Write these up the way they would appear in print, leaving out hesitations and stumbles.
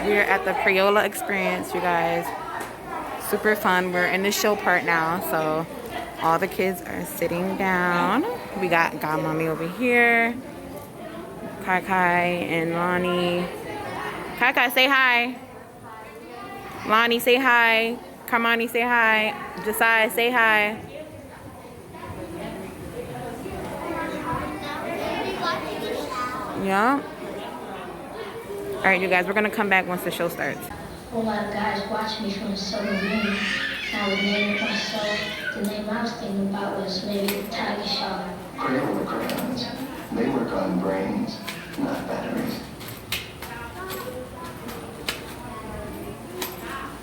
We're at the Crayola experience, you guys. Super fun. We're in the show part now, so all the kids are sitting down. We got Godmommy over here, Kai Kai and Lonnie. Kai Kai, say hi. Lonnie, say hi. Carmani, say hi. Josiah, say hi. Yeah. All right, you guys, we're gonna come back once the show starts. A whole lot of guys watch me from the submarine. I would name it myself. The name I was thinking about was maybe the Tiger Shark. Crayola crayons. They work on brains, not batteries.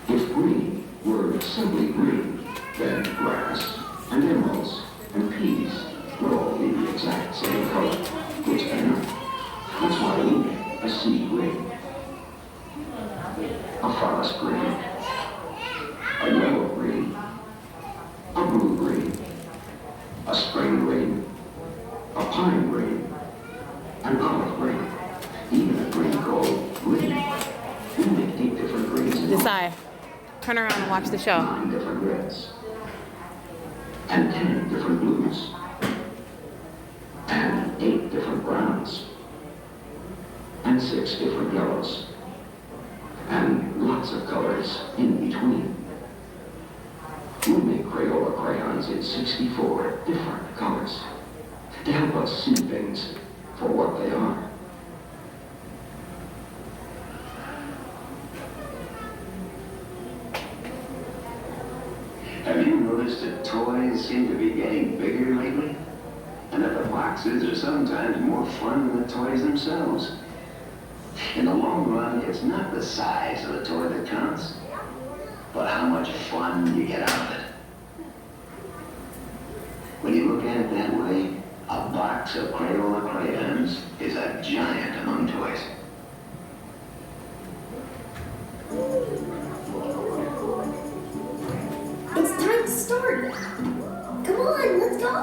If green were simply green, then grass and emeralds and peas would all be the exact same color, which they're not. That's why we make a sea green, a forest green, a yellow green, a blue green, a spring green, a pine green, an olive green, even a green called green. We make 8 different greens in all. Josiah, turn around and watch the show. 9 different reds, and 10 different blues, and 8 different browns, and 6 different yellows, and lots of colors in between. We make Crayola crayons in 64 different colors to help us see things for what they are. Have you noticed that toys seem to be getting bigger lately? And that the boxes are sometimes more fun than the toys themselves? In the long run, it's not the size of the toy that counts, but how much fun you get out of it. When you look at it that way, a box of Crayola crayons is a giant among toys. It's time to start. Come on, let's go.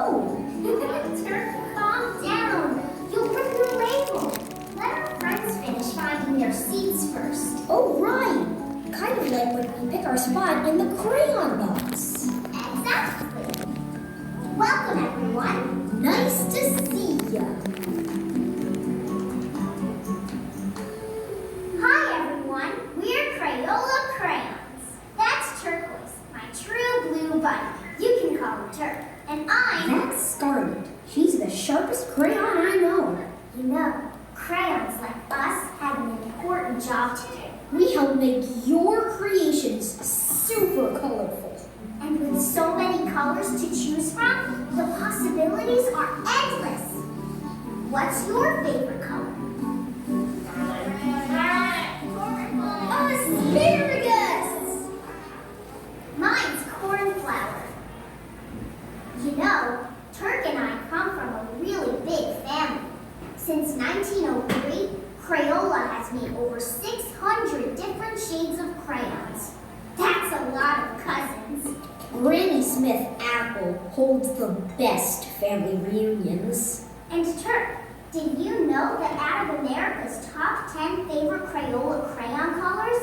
Turk, calm down. You'll break your label. Let our friends finish finding their seats first. Oh, right. Kind of like when we pick our spot in the crayon box. Exactly. Welcome, everyone. Nice to see ya. Hi, everyone. We're Crayola crayons. That's Turquoise, my true blue buddy. You can call him Turk. And I'm... That's Scarlet. She's the sharpest crayon I know. You know, crayons like us have an important job to do. We help make your creations super colorful. And with so many colors to choose from, the possibilities are endless. What's your favorite color? Asparagus! Mine's cornflower. You know, Turk and I come from a really big family. Since 1903, Crayola has made over 600 different shades of crayons. That's a lot of cousins. Granny Smith Apple holds the best family reunions. And Turk, did you know that out of America's top 10 favorite Crayola crayon colors,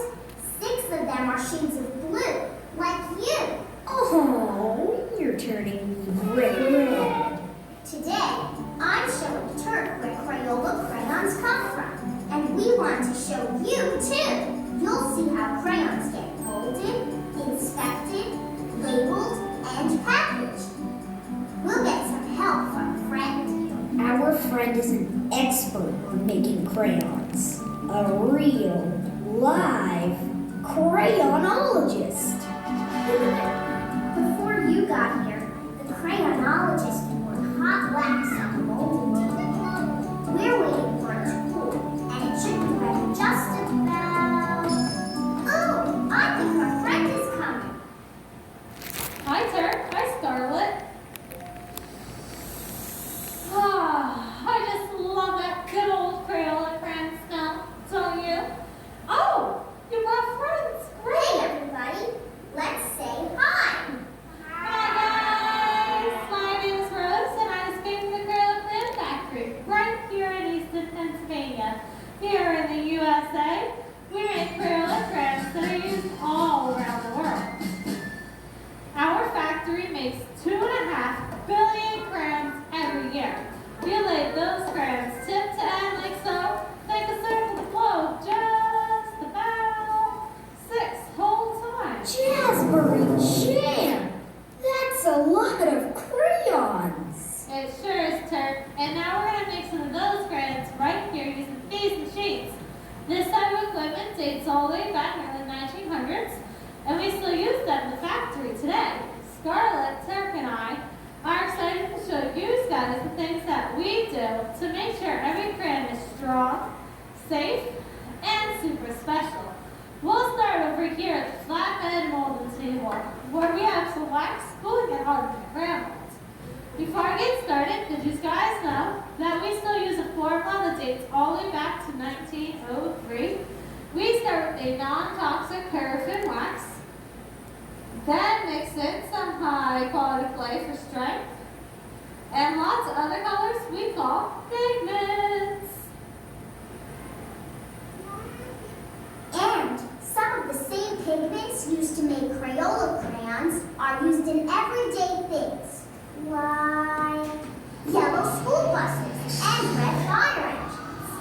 6 of them are shades of blue, like you. Oh, you're turning me red. Today, I'm showing Turk where Crayola crayons come from. And we want to show you too. You'll see how crayons get molded, inspected, labeled, and packaged. We'll get some help from a friend. Our friend is an expert on making crayons. A real, live crayonologist. Before you got here, the crayonologist poured hot wax on the molding table. We're waiting for it to cool, and it should be ready just about... Oh, I think our friend is coming. Hi, Turk. Hi, Scarlet. I just love that good old Crayola crayon smell, don't you? Oh, you brought friends. Great. Hey, everybody. Let's say hi. Hi, guys. My name is Rose, and I just came from the Crayola Crayon Factory right here in Easton, Pennsylvania. Here in the USA, we make crayons You lay those crayons tip to end like so. Make a circle to flow just about 6 whole times. Jazzberry jam! That's a lot of crayons. It sure is, Turk. And now we're going to make some of those crayons right here using these machines. This type of equipment dates all the way back in the 1900s, and we still use them in the factory today. Scarlett, Turk, and I are excited to show you guys the things that we do to make sure every crayon is strong, safe, and super special. We'll start over here at the flatbed molding table, where we have some wax cooling it hard in the crayon mold. Before I get started, did you guys know that we still use a formula that dates all the way back to 1903? We start with a non-toxic paraffin wax, then mix in some high-quality clay for strength, and lots of other colors we call pigments. And some of the same pigments used to make Crayola crayons are used in everyday things, like yellow school buses and red fire engines.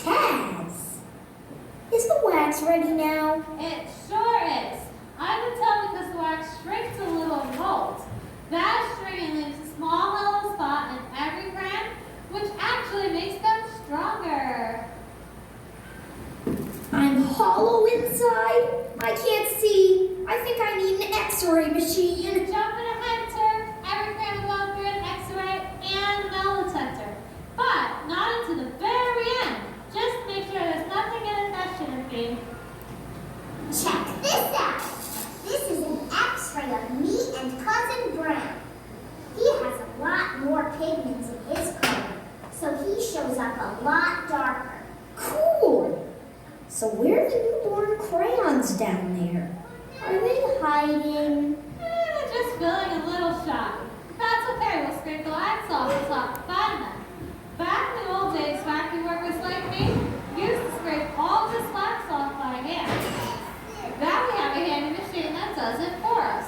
Razzmatazz! Is the wax ready now? It sure is. I can tell because the wax shrinks a little in mold. That shrinking leaves a small hollow spot in every crayon, which actually makes them stronger. I'm hollow inside. I can't see. I think I need an x-ray machine. Jumping ahead, Turk. Every crayon will go through an X-ray and a metal detector, but not until the very end. Just to make sure there's nothing in it that shouldn't be. Check this out. This is an X-ray of me and Cousin Brown. He has a lot more pigments in his crayon, so he shows up a lot darker. Cool. So where are the newborn crayons down there? Are they hiding? Just feeling a little shy. That's okay, we'll scrape the wax off the top and find them. Back in the old days, factory workers like me used to scrape all this wax off by hand. Now we have a handy machine that does it for us.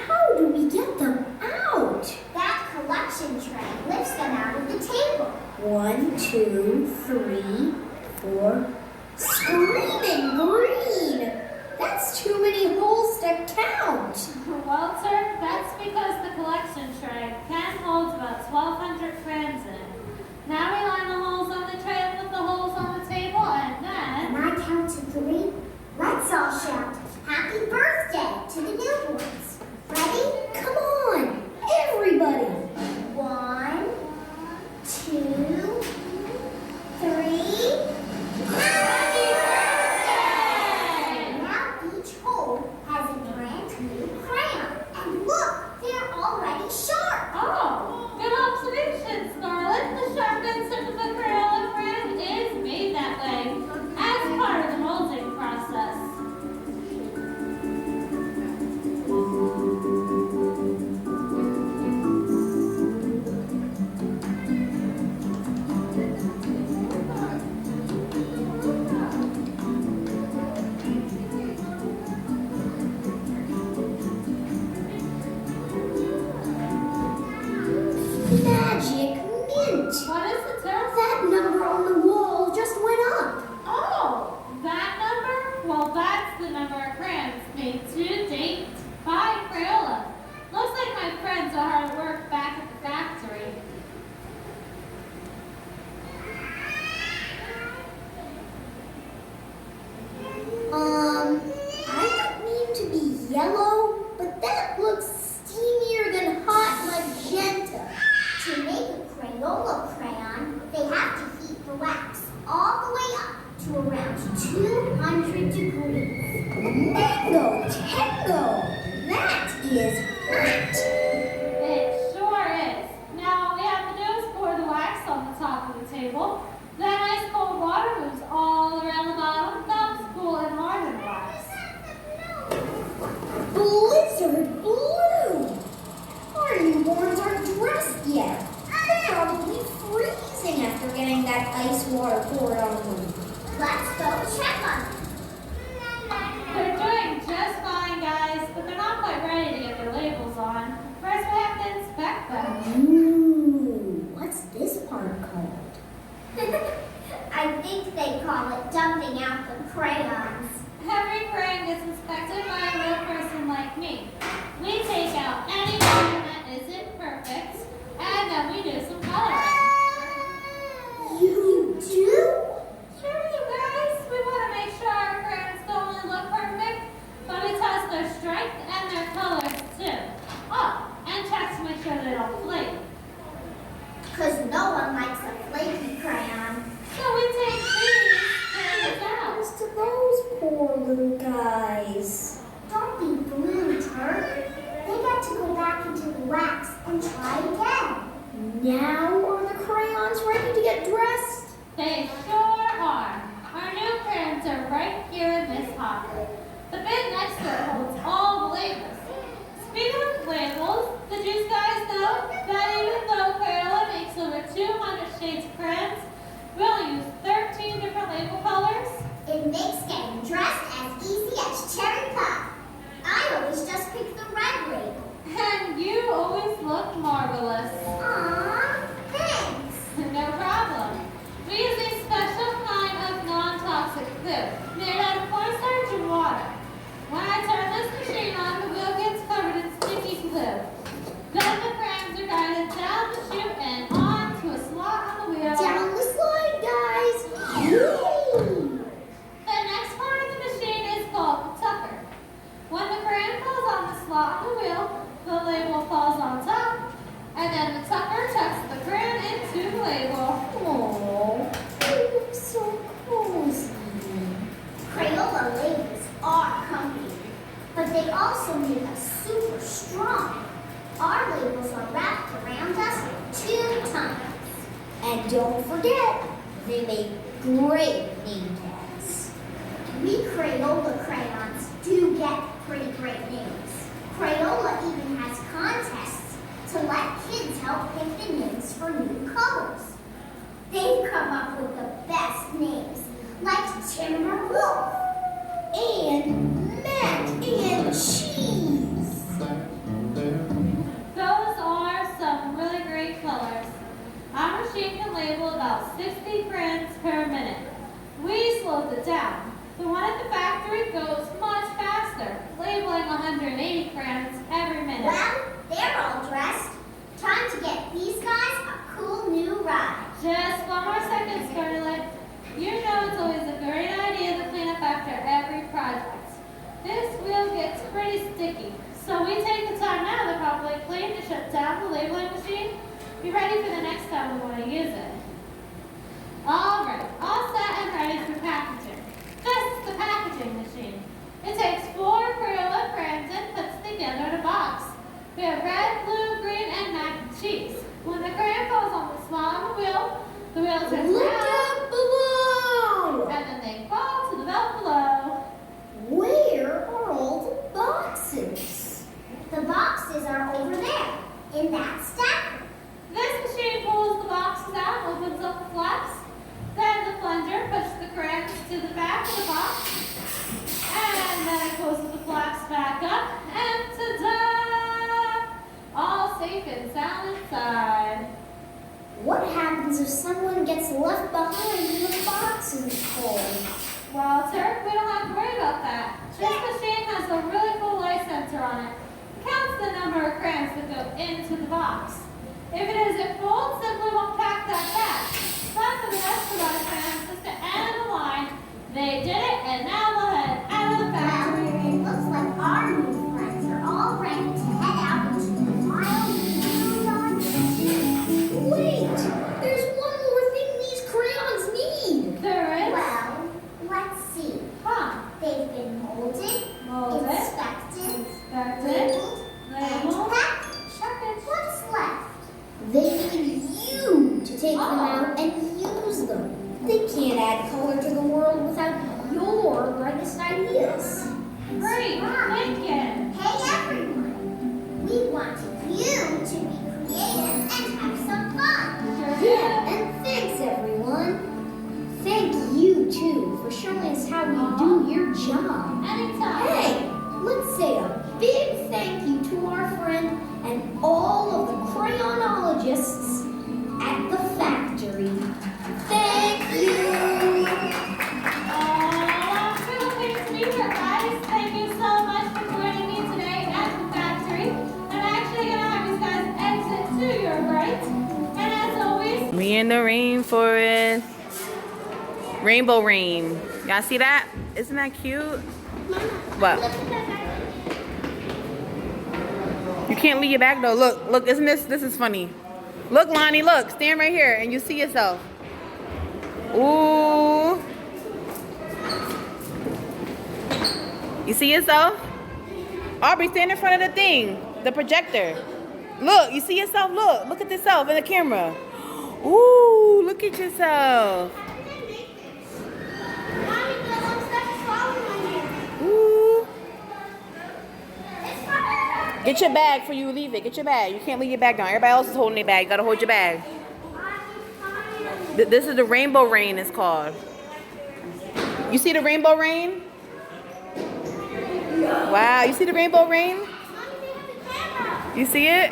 How do we get them out? That collection tray lifts them out of the table. 1, 2, 3, 4. Screaming green! That's too many holes to count. Well, sir, that's because the collection tray can hold about 1,200 crayons in it. Now we line the holes on the tray and put the holes on the table, and then... When I count to 3, let's all shout, "Happy birthday" to the newborns. Ready? Come on, everybody! 1, 2, 3. Happy birthday! Now each hole has a brand new crayon. And look, they're already sharp. Oh, good observation, Scarlett. The sharpened tip of the Crayola crayon is made that way as part of the molding process. Magic mint! What is the term? That number on the wall just went up. Oh, that number? Well, that's the number of crayons made to date by Crayola. Looks like my friends are hard at work back at the factory. I don't mean to be yellow, but that looks steamier than hot magenta. To make a Crayola crayon, they have to heat the wax all the way up to around 200 degrees. Mango tango! That is hot! It sure is. Now, all we have to do is pour the wax on the top of the table. Then ice cold water moves all around the bottom, helps cool and harden the wax. Blizzard blue! Our newborns aren't dressed yet. They're probably freezing after getting that ice water poured on them. Let's go check on them. They're doing just fine, guys, but they're not quite ready to get their labels on. First, we have to inspect them. Ooh, part called? I think they call it dumping out the crayons. Every crayon gets inspected by a real person like me. We take out any crayon that isn't perfect, and then we do some coloring. You do? Sure, you guys. We want to make sure our crayons don't only look perfect, but we test their strength and their colors too. Oh, and check to make sure they don't flake. Because no one likes a flaky crayon. So we take these crayons out. As to those poor little guys. Don't be blue, Turk. They get to go back into the wax and try again. Now are the crayons ready to get dressed? They sure are. Our new crayons are right here in this hopper. The bin next to it holds all the labels. Speaking of labels, did you guys know that even though Crayola makes over 200 shades of crayons, we only use 13 different label colors? It makes getting dressed as easy as cherry pie. I always just pick the red label. And you always look marvelous. Aww, thanks. No problem. We use a special kind of non-toxic glue made out of cornstarch and water. When I turn this machine on, the wheel gets covered in sticky glue. Then the crayons are guided down the chute and on to a slot on the wheel. Down the slide, guys! Whee! The next part of the machine is called the tucker. When the crayon falls on the slot on the wheel, the label falls on top, and then the tucker tucks the crayon into the label. Aww, they look so cozy. Crayola labels are comfy, but they also make us super strong. Our labels are wrapped around us 2 times. And don't forget, they make great name tags. We Crayola crayons do get pretty great names. Crayola even has contests to let kids help pick the names for new colors. They've come up with the best names, like Timber Wolf And mac and cheese. Those are some really great colors. Our machine can label about 60 crayons per minute. We slowed it down. The one at the factory goes much faster, labeling 180 crayons every minute. Well, they're all dressed. Time to get these guys a cool new ride. Just one more second, Scarlett. You know it's always a great idea to clean up after every project. This wheel gets pretty sticky, so we take the time now to properly clean to shut down the labeling machine. Be ready for the next time we want to use it. All right, all set and ready for packaging. This is the packaging machine. It takes 4 Crayola crayons and puts together in a box. We have red, blue, green, and mac and cheese. When the crayon falls on the slot on the wheel turns Look around, down below! and then they fall to the belt below. Where are all the boxes? The boxes are over there, in that stack. This machine pulls the boxes out, opens up the flaps. Then the plunger pushes the crayons to the back of the box. And then it closes the flaps back up. And ta-da! All safe and sound inside. What happens if someone gets left behind in the boxes cold? Well, Turk, we don't have to worry about that. This machine has a really cool light sensor on it. It counts the number of crayons that go into the box. If it isn't full, it simply won't pack that fast. But for the rest of our crayons, just to end the line, they did it, and now they'll head out of the factory. Well, it looks like our new friends are all ready to head out into the wild beyond. Wait! There's one more thing these crayons need! There is. Well, let's see. They've been molded, Molded, inspected, inspected, and labeled, packaged. What's left? They need you to take them out and use them. They can't add color to the world without your brightest ideas. Great, Lincoln. Hey everyone! We want you to be creative and have some fun. Yeah, and thanks everyone. Thank you too for showing us how you do your job. Anytime. Hey, let's say a big thank you to our friend and all of the crayonologists at the factory. We in the rainforest. Rainbow rain. Y'all see that? Isn't that cute? What? You can't leave your bag though. Look, isn't this is funny. Look, Lonnie, look, stand right here and you see yourself. Ooh. You see yourself? Aubrey, stand in front of the thing, the projector. Look, you see yourself? Look at yourself in the camera. Ooh, look at yourself. Ooh. Get your bag before you leave it. Get your bag. You can't leave your bag down. Everybody else is holding their bag. You gotta hold your bag. This is the rainbow rain, it's called. You see the rainbow rain? Wow, you see the rainbow rain? You see it?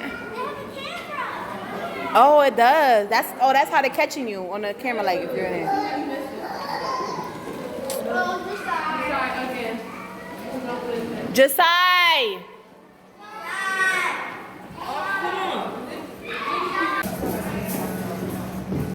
Oh, it does. That's how they're catching you on the camera, like if you're in it. Josiah.